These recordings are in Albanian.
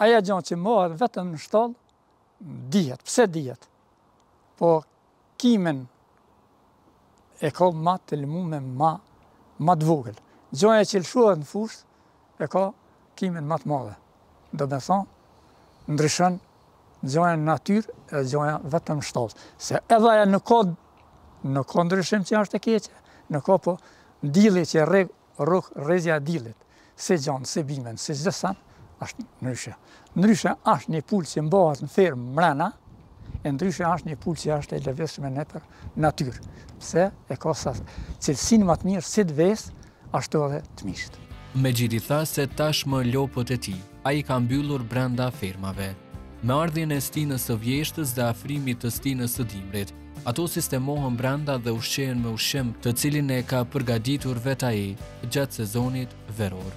aja gjanë që mohet vetëm në shtallë, dihet. Pse dihet? Po kimen e ka ma të lëmume ma të vogël. Gjaja që lëshohet në fushë e ka kimen ma të madhe. Do me thonë, ndryshon gjaja në natyrë e gjaja vetëm në shtallë. Se edhe aja nuk ka ndryshim që është e keqe, nuk ka po dilli që rrezja e dillit, se gjanë, se bimen, se gjithë sa, është ndryshe. Ndryshe është një pulë që mbahet në fermë mrena, e ndryshe është një pulë që është e lëvizshme nëpër natyrë. Pse e ka sa cilësinë më të mirë si të vesë, ashtu edhe të mishit. Megjidi tha se tashmë lopët e tij ai ka mbyllur brenda fermave. Me ardhjen e stinës së vjeshtës dhe afrimit të stinës së dimrit, ato sistemohen brenda dhe ushqehen me ushqim të cilin e ka përgatitur vetë ai gjatë sezonit veror.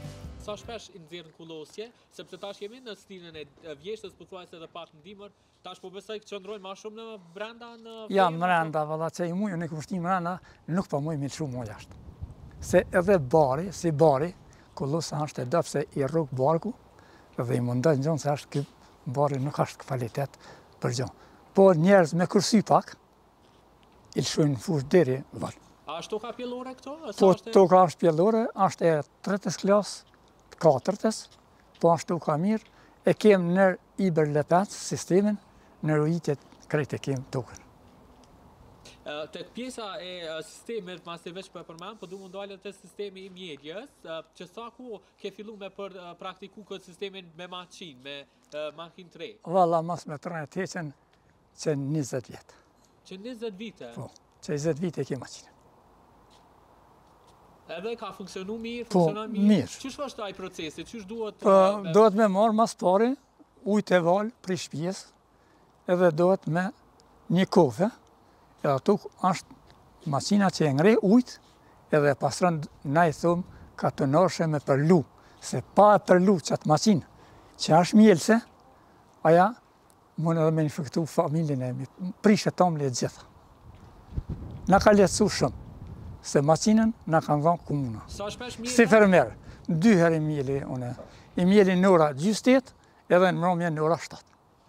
Sa shpesh i nxjerrin kullosje, sepse tash jemi në stinën e vjeshtës, pothuajse edhe pak në dimër, tash po besoj që qëndrojnë më shumë në brenda në Ja, brenda, valla që i mujë në kushtim brenda, nuk po mujë me shumë më jashtë. Se edhe bari, si bari, kullosa është e dopë se i rrug barku, dhe i mundoj në gjonë se është këtë bari nuk është kvalitet për gjonë. Po njerëz me kërsy pak, i lëshojnë në fushë deri valë. A ashtu ka pjellore këto? Po toka është pjellore, është e 3. klasë, 4. Po ashtu ka mirë, e kemë në Iberlepec sistemin, në rujitjet krejt e kemë tokën. Tek pjesa e sistemit, mas të veç për përmen, po du më ndalë të sistemi i mjedjes, që sa ku ke fillu me për praktiku këtë sistemin me maqinë, me makinë 3? Valla, mas me të rënë heqen që 20 vjetë. Që 20 vite? Po, që 20 vite e ke maqinë. Edhe ka funksionu mirë, po, funksionon mirë? Mirë. Qysh është ai procesi? Qysh duhet? Po, duhet me marë mas pari, ujtë e valë për shtëpis, edhe duhet me një kofe, edhe ato është maqina që e ngre ujtë, edhe pasron, na i thumë, ka të nëshe me përlu, se pa e përlu qatë maqinë, që është mjelse, aja mund edhe me infektu familjen e mi, prishe tamli e gjitha. Na ka letësu shumë, se maqinën na kanë dhënë komuna. Si fermer, 2 herë i mjeli une. I mjeli në ora 7, edhe në mbrëmje në ora 7.